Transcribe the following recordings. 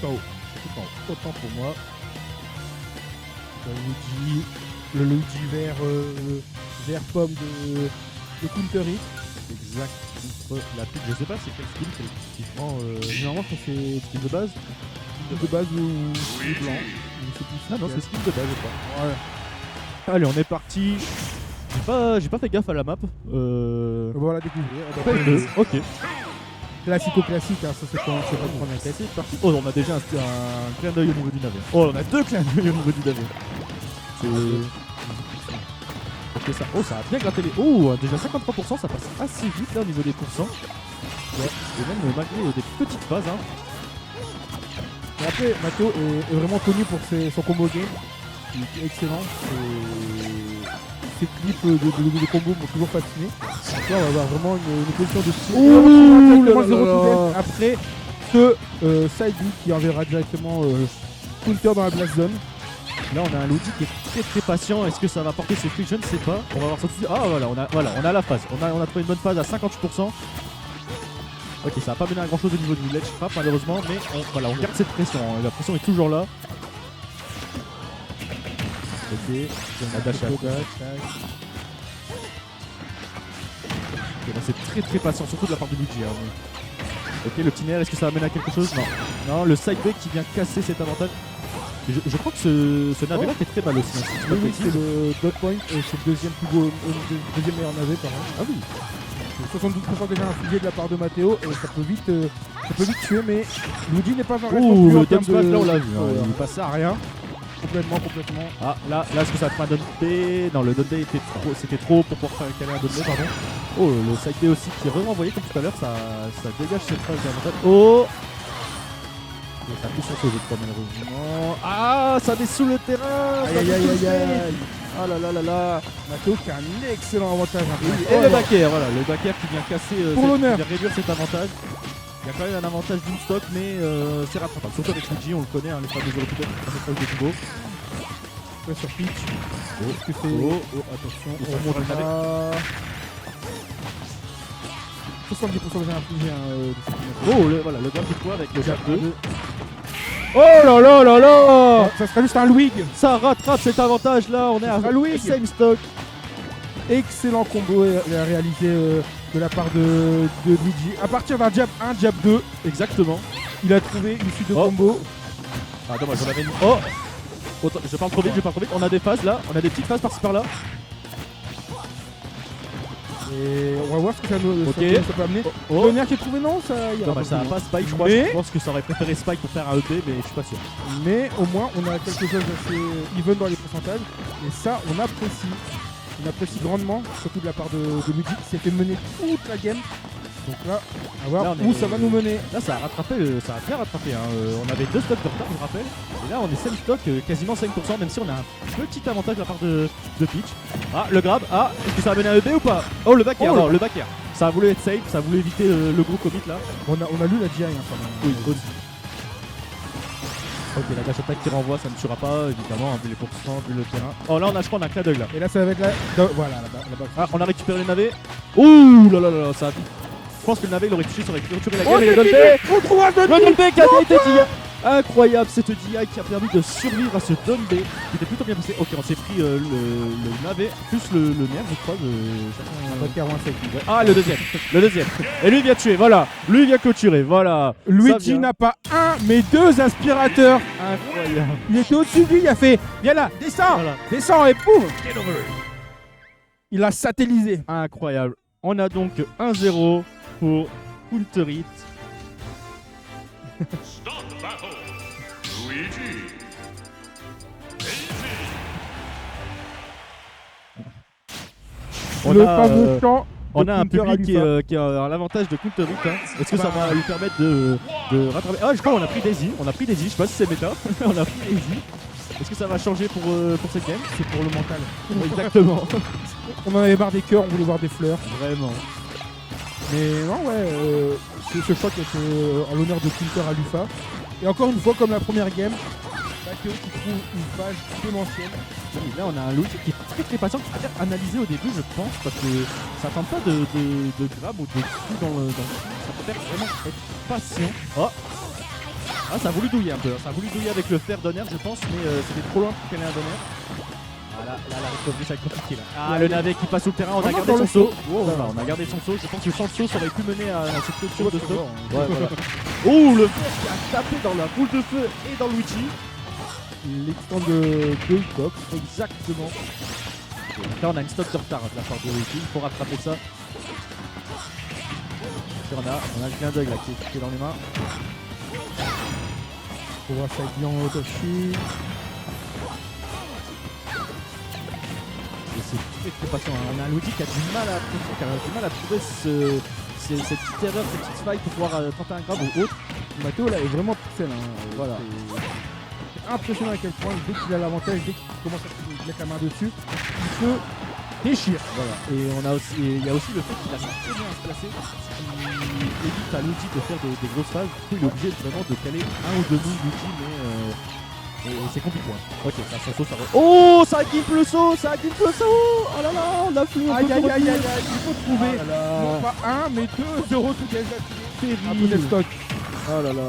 en haut. Tout en haut. Autant pour moi. Le Luigi vert pomme de Counter Hit. Exact. Contre la pute. Je sais pas c'est quel skin qui prend. Généralement quand c'est Skin de base. de base ou blanc. C'est plus Ah non, c'est skin de base, je crois. Ouais. Allez, on est parti. J'ai pas fait gaffe à la map. Voilà, découvrir. Pas deux. Ok. Classico-classique, hein, ça c'est quand c'est pas de prendre un cassé. C'est parti. Oh, on a déjà un clin d'œil au niveau du navet. Oh, on a deux clins d'œil au niveau du navet. C'est. Ok, ça. Oh, ça a bien gratté les. Oh, déjà 53%, ça passe assez vite là au niveau des pourcents. Ouais. Et même malgré des petites phases. Hein. Et après, Mato est vraiment connu pour son combo game, qui est excellent. Ses clips de combos m'ont toujours fasciné. Donc là, on va avoir vraiment une position de style. Après, ce side B qui enverra directement counter dans la blast zone. Là, on a un Luigi qui est très patient. Est-ce que ça va porter ses fruits? Je ne sais pas. On va voir ça tout de suite. Ah, on a la phase. On a trouvé une bonne phase à 58%. Ok, ça va pas mené à grand chose au niveau du ledge trap malheureusement, mais on garde cette pression. Hein. La pression est toujours là. Ok, on a dash à dash. Ok, là c'est très patient, surtout de la part de Luigi. Hein. Ok, le petit nerf, est-ce que ça va mener à quelque chose? Non. Non, le side B qui vient casser cet avantage. Je crois que ce navet là fait très mal aussi. Hein, oui, c'est le dot point et c'est le deuxième meilleur navet par an. Ah oui. 72% déjà infligé de la part de Matteo et ça peut vite tuer, mais Luigi n'est pas un reste non plus. en Le termes dunk là on l'a vu, il passait à rien. Complètement. Ah là est-ce que ça va faire un dunk B? Non, le dunk B c'était trop pour pouvoir faire caler un dunk B, pardon. Oh, le side B aussi qui est renvoyé comme tout à l'heure, ça dégage cette phase d'avantage. Oh, et ça pousse sur ce jeu de malheureusement. Ah, ça met sous le terrain. Aïe. Ah là. Matteo qui a un excellent avantage. Et le back air, voilà, le back air qui vient casser, pour l'honneur, qui vient réduire cet avantage. Il y a quand même un avantage d'une stock, mais c'est rattrapable. Surtout avec Luigi, on le connaît, hein, les fameux Europeans, cette phase de combo. sur pitch. Est-ce que c'est... attention, on remonte le navet. 70% déjà infligé. Oh, le grab du poids avec le jab 2. Oh là. Ça sera juste un Louis. Ça rattrape cet avantage là, on est à Louis. Same stock. Excellent combo réalisé de la part de Luigi. À partir d'un jab 1, jab 2. Exactement. Il a trouvé une suite de combos. Ah dommage, on avait une... Oh, je parle trop vite. On a des phases là, on a des petites phases par-ci par-là. Et on va voir ce que ça peut amener. Le nerf qui est trouvé, non ça va pas Spike, je crois. Mais... Je pense que ça aurait préféré Spike pour faire un EP, mais je suis pas sûr. Mais au moins, on a quelque chose d'assez even dans les pourcentages. Et ça, on apprécie. On apprécie grandement, surtout de la part de Luigi qui s'est fait mener toute la game. Donc là, à voir où ça va nous mener. Là, ça a bien rattrapé. Hein. On avait 2 stocks de retard, je me rappelle. Et là, on est 5 stock, quasiment 5%, même si on a un petit avantage de la part de Peach. Ah, le grab. Ah, est-ce que ça va mener à EB ou pas? Oh, le back air. Non, le back air. Ça a voulu être safe, ça a voulu éviter le gros commit là. On a lu la GI, hein, quand même. Oui, aussi. Ok, la dash attack qui renvoie, ça ne tuera pas, évidemment, hein, vu les pourcents, vu le terrain. Oh là, je crois qu'on a un clin d'œil là. Et là, ça va être voilà, là-bas. Ah, on a récupéré les navets. Ouh là, ça a... Je pense que le navet, il aurait touché, ça aurait clôturé la game. Et on trouve un le B qui a été DI. Incroyable cette DI qui a permis de survivre à ce down B qui était plutôt bien passé. Ok, on s'est pris le navet plus le nerf, je crois. Ah, le deuxième. Et lui vient tuer, voilà. Lui vient clôturer, voilà. Luigi n'a pas un, mais 2 aspirateurs. Incroyable. Il était au-dessus de lui, il a fait viens là, descends, descends et pouf. Il a satellisé. Incroyable. On a donc 1-0 pour Counter Hit. Stop the battle, Luigi. On a un public qui a l'avantage de Counter Hit. Hein. Est-ce que ça va lui permettre de rattraper? Ah, je crois qu'on a pris Daisy. Je sais pas si c'est méta. On a pris Daisy. Est-ce que ça va changer pour cette game? C'est pour le mental. Exactement. On en avait marre des cœurs, on voulait voir des fleurs. Vraiment. Mais non, ce choix qui était en l'honneur de Counter à l'UFA. Et encore une fois, comme la première game, Matteo qui trouve une phase démentielle. Oui, là, on a un Luigi qui est très patient, qui a analysé au début, je pense, parce que ça tente pas de grab ou de coup dans le. Ça préfère vraiment être patient. Oh! Ah, ça a voulu douiller un peu. Ça a voulu douiller avec le fer d'honneur, je pense, mais c'était trop loin pour qu'elle ait un d'honneur. Voilà, là, la recovery, ça va être compliqué. Là. Ah, le navet qui passe sous le terrain, on a gardé son saut. Voilà, on a gardé son saut. Je pense que sans le saut, ça aurait pu mener à cette clôture de saut. Ouais, voilà. Oh, le fer qui a tapé dans la boule de feu et dans Luigi. L'extend de hitbox. Exactement. Et donc là, on a une stock de retard de la part de Luigi. Il faut rattraper ça. Et on a le clin d'œil là qui est dans les mains. On voit ça bien en Otoshi. Et c'est très patient. On a un Luigi qui a du mal à trouver cette petite erreur, cette petite faille pour pouvoir tenter un grab ou autre. Matteo là est vraiment pixel. Voilà. C'est impressionnant à quel point dès qu'il a l'avantage, dès qu'il commence à mettre la main dessus, il se déchire. Voilà. Et il y a aussi le fait qu'il a très bien à se placer, qui évite à Luigi de faire des grosses phases. Du coup, il est obligé vraiment de caler un ou deux moves Luigi, mais c'est compliqué. Ok, ça son saut, ça va. Oh, ça gimp le saut, ça gimp le saut. Oh là là, on a fait. Aïe, il faut trouver non pas un, mais 2 euros tout gaz terrible. Stock. Oh là là.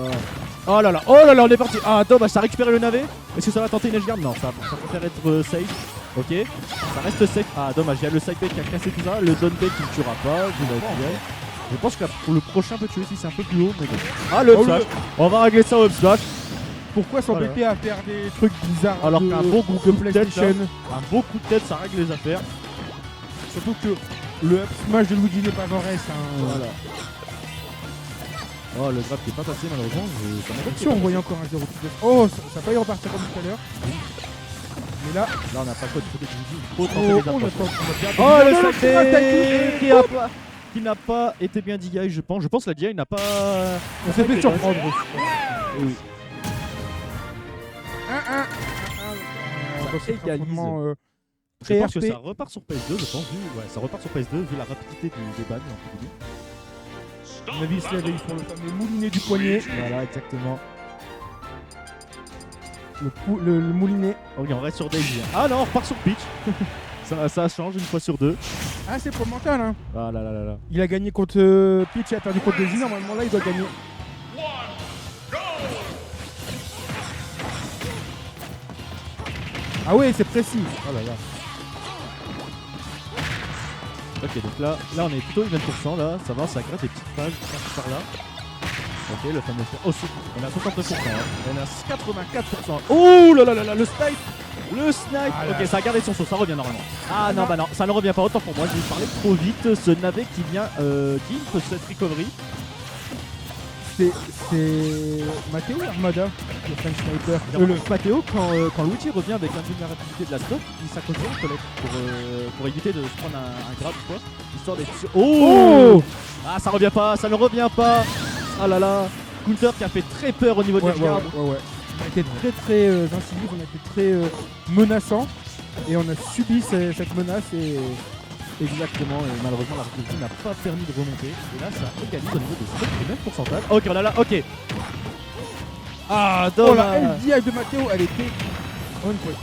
Oh là là, oh là là, on est parti. Ah, dommage, ça a récupéré le navet. Est-ce que ça va tenter une edge guard? Non, ça préfère être safe. Ok, ça reste safe. Ah, dommage, il y a le side bait qui a cassé tout ça. Le down bait qui ne tuera pas. Je pense que pour le prochain peut tuer si c'est un peu plus haut. Mais bon. Ah, le up smash. On va régler ça au up smash. Pourquoi s'embêter à faire des trucs bizarres alors qu'un beau coup de PlayStation, un beau coup de tête, ça règle les affaires. Surtout que le up smash de Luigi n'est pas en reste. Voilà. Oh, le grab qui est pas passé malheureusement. Si on voyait encore un 0 tout. Oh, ça va y repartir comme tout à l'heure. Mais là, on n'a pas quoi de côté de Luigi. Oh, le sac qui n'a pas été bien DI, je pense. Je pense que la DI n'a pas. On s'est fait surprendre. Oui. 1-1. Égalise. Je pense que ça repart sur PS2, je pense. Ouais, ça repart sur PS2 vu la rapidité des bannes. On a vu ici pour le fameux moulinet du poignet. Voilà, exactement. Le moulinet. Ok, on reste sur Daisy. Ah non, on repart sur Peach. ça change une fois sur deux. Ah, c'est pour le mental. Hein. Ah là là là là. Il a gagné contre Peach et a perdu contre Daisy. Normalement, là, il doit gagner. Ah ouais, c'est précis. Oh là là. Ok, donc là on est plutôt 20%, là, ça va, ça gratte des petites pages par là. Ok, le fameux fer. Oh, on est à 69%, hein. On est à 84%. Oh là là là là, le snipe. Le snipe. Ah ok, ça a gardé son saut, ça revient normalement. Ah non, bah non, ça ne revient pas, autant pour moi, j'ai parlé trop vite. Ce navet qui vient gimp cette recovery. C'est Matteo ou Armada, le French Sniper. Le Matteo, quand Luigi revient avec l'invulnérabilité de la stock, il s'accroche bien au collecte pour éviter de se prendre un grab ou quoi, histoire d'être sûr. Oh, ah, ça revient pas, ça ne revient pas. Ah là là, Counter qui a fait très peur au niveau de l'edge guard. Ouais. On a été très incisif, on a été très menaçant et on a subi cette menace et exactement, et malheureusement la recovery n'a pas permis de remonter. Et là ça égalise au niveau des 7 pourcentage. Ok, on a là, ok. Ah, dommage. Oh la LDI de Matteo, elle était on point.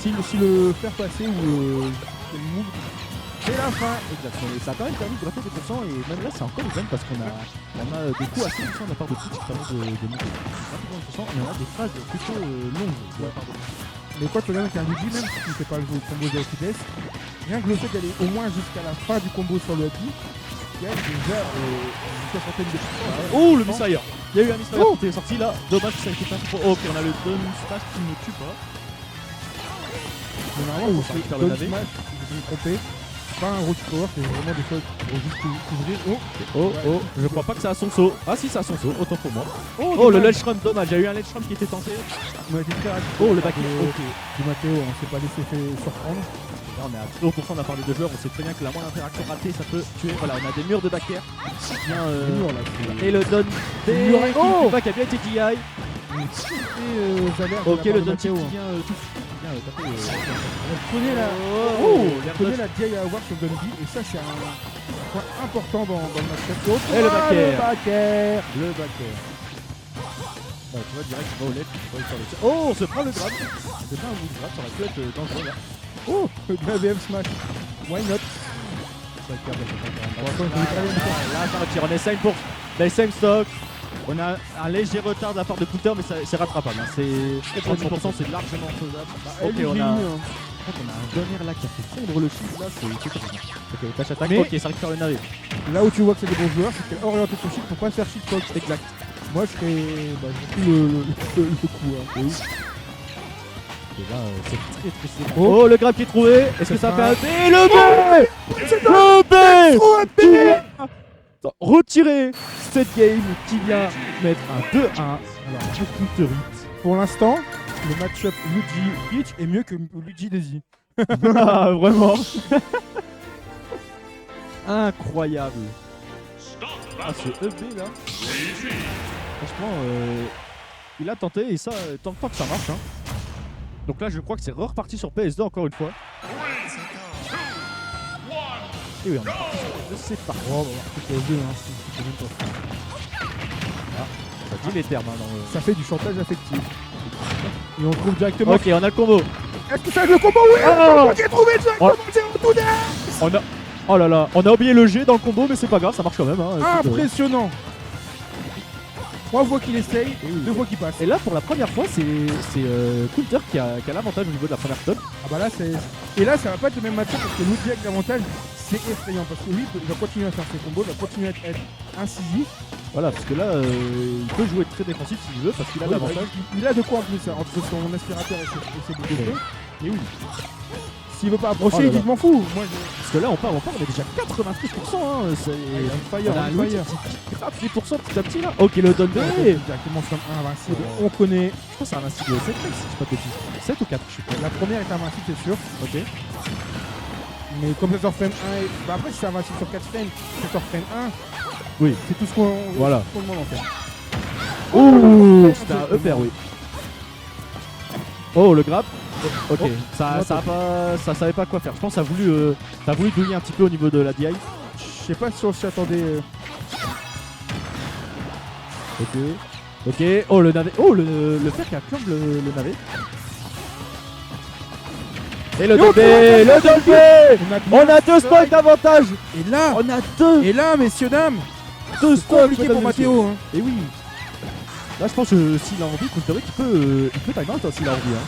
Si le faire passer ou le move, c'est la fin. Exactement, et ça a quand même permis de gratter des pourcents et même là c'est encore une parce qu'on a des coups assez puissants de la part de Twitch qui permettent de monter rapidement les pourcents et on a des phases plutôt longues de la part de Twitch. Mais quoi que avec un Luigi, même si tu ne fais pas le combo de F.I.D.S, rien que le fait d'aller au moins jusqu'à la fin du combo sur le Happy, il y a déjà une soixantaine de pourcents. Oh, le Misfire. Il y a eu un Misfire qui était sorti là, dommage que ça a été pas trop. Ok, on a le Don Smash qui ne tue pas. Mais normalement, vous faites Don Smash, si je me trompez, pas un road power, c'est vraiment des choses pour juste couvrir. Je crois pas que ça a son saut. Ah si, ça a son saut, autant pour moi. Oh, le ledge run, dommage, il y a eu un ledge run qui était tenté. Oh, le back du Matteo, on s'est pas laissé surprendre. Là, on est à 0% de la part des deux joueurs, on sait très bien que la moindre interaction ratée, ça peut tuer. Voilà, on a des murs de back air. Et le don qui a bien été DI. Ok, le don qui vient taper. On connaît la DI à avoir sur Dundee et ça c'est un point important dans le match. Et le back air. Le back air. Bah, tu vois, direct, il va au left. Oh, on se prend le grab. C'est pas un wood grab, ça aurait pu être dangereux là. Oh, le AVM smash. Why not? Là, ça retire. On essaye pour les same stock. On a un léger retard de la part de Counter, mais c'est rattrapable. Hein. C'est 30%, c'est largement faisable. Ok, on a un Donner là qui a fait fondre le shield là, c'est terrible. Ok, dash attaque, ok, ça récupère le navet. Là où tu vois que c'est des bons joueurs, c'est qu'elle oriente son shield pour pas se faire shield box. Exact. Moi je serais. Bah, j'ai pris le coup. Hein. Et là, c'est très serré. Oh, le grab qui est trouvé. Est-ce que ça fait un B? Le B! Retirer cette game qui vient mettre un 2-1. Alors, pour Counter. Pour l'instant, le match-up Luigi Peach est mieux que Luigi Daisy. Ah, vraiment. Incroyable. Ah, ce EB là. Franchement, il a tenté et ça, tant que ça marche. Hein. Donc là, je crois que c'est reparti sur PS2 encore une fois. Et oui, on est parti sur PS2, c'est parti. Oh, on va voir que PS2, hein, c'est même pas. Ah, ça dit les termes. Hein, dans le... Ça fait du chantage affectif. Et on trouve directement. Ok, on a le combo. Est-ce que ça a le combo? Oui! Oh, J'ai trouvé directement le tout net. on a... Oh là là, on a oublié le G dans le combo, mais c'est pas grave, ça marche quand même. Hein. Impressionnant! 3 fois qu'il essaye, 2 fois qu'il passe. Et là, pour la première fois, c'est Counter qui a l'avantage au niveau de la première tonne. Ah bah là, c'est. Et là, ça va pas être le même match parce que Luigi avec l'avantage, c'est effrayant. Parce que lui, il va continuer à faire ses combos, il va continuer à être incisif. Voilà, parce que là, il peut jouer très défensif s'il veut, parce qu'il a l'avantage. Il a de quoi en plus, hein, entre son aspirateur et ses boucliers. Et oui. S'il veut pas approcher, il dit je m'en fous. Moi, parce que là, on est déjà 93%. Hein, c'est fire, on a un Louis qui grappe 10% petit à petit là. Ok, le donne directement sur un invincible. On connaît. Je pense que c'est un invincible 7 si je dis pas de bêtises. 7 ou 4, je sais pas. La première est invincible, c'est sûr. Ok. Mais comme c'est sur frame 1, bah après, si c'est invincible sur 4 frames, c'est sur frame 1. Oui. C'est tout ce qu'on voilà. demande en fait. Ouh, c'était un upper, oui. Oh, le grab. Ok, ça savait pas quoi faire. Je pense que ça a voulu douiller un petit peu au niveau de la DI. Je sais pas si on s'y attendait. Ok, oh le navet. Oh le fer qui a clambe le navet. Et le Dolby. On a 2 spoils d'avantage. Et là, on a 2. Et là, messieurs dames, 2 spoils compliqué pour Mathéo. Hein. Et oui. Là, je pense que s'il a envie, Counter il peut time out s'il a envie. Hein.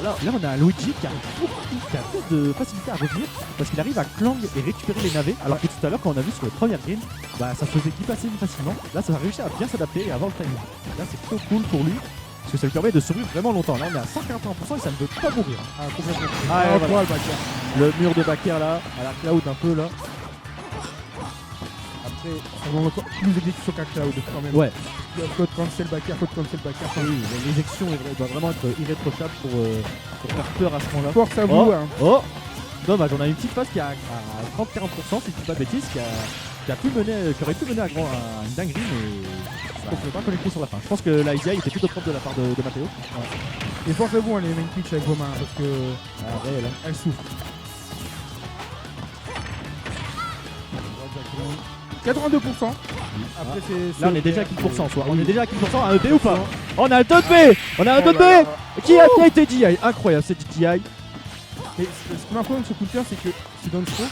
Là, on a un Luigi qui a plus de facilité à revenir parce qu'il arrive à clang et récupérer les navets. Alors que tout à l'heure, quand on a vu sur les premières games, bah, ça se faisait passer facilement. Là, ça a réussi à bien s'adapter et avoir le timing. Là, c'est plutôt cool pour lui parce que ça lui permet de survivre vraiment longtemps. Là, on est à 141% et ça ne veut pas mourir. Ah, complètement. Ah, ouais, voilà. Le mur de backer là, à la cloud un peu là. Après, on va encore plus d'exécution qu'un cloud quand même. Ouais. Faut de cancel backer, faut de cancel backer. Oui, l'exécution doit vraiment être irréprochable pour faire peur à ce moment-là. Force à vous. Hein. Oh, dommage, on a une petite phase qui a 30-40%, si je dis pas de bêtises, qui aurait pu mener à une dinguerie, mais ça ne peut pas connecter sur la fin. Je pense que la IDI était plutôt propre de la part de Mathéo. Ouais. Et force à vous, hein, les main pitch avec vos mains, parce que elle souffre. 82%. Après, là, on est déjà à 15% en soi. On est déjà à 15%. Un EP ou pas? On a un 2B. On a un 2B qui a été DI. Incroyable, c'est DI. Et ce qui m'impressionne sur Counter, c'est que si dans le show,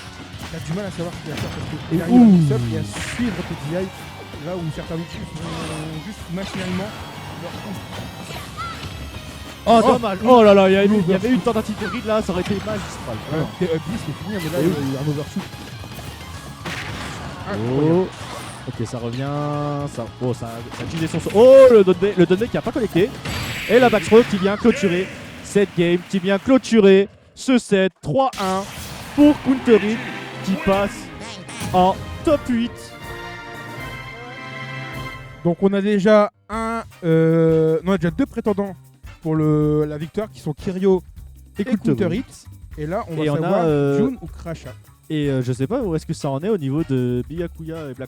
t'as du mal à savoir ce qu'il va faire parce qu'il arrive à mix-up et à suivre tes DI là où certains outils font juste machinalement leur Oh, dommage. Oh là là, il y avait une tentative de grid là, ça aurait été magistral. C'était up 10, c'est fini, mais là, il y a eu un overshoot. Oh. Ok, ça revient. Ça a utilisé son saut. Oh, le Donbe qui a pas connecté. Et la backstroke qui vient clôturer cette game, qui vient clôturer ce set 3-1 pour Counter qui passe en top 8. Donc on a déjà on a déjà 2 prétendants pour la victoire qui sont Kirio et Counter. Et là, on va savoir June ou Crasha. Et je sais pas où est-ce que ça en est au niveau de Byakuya et Black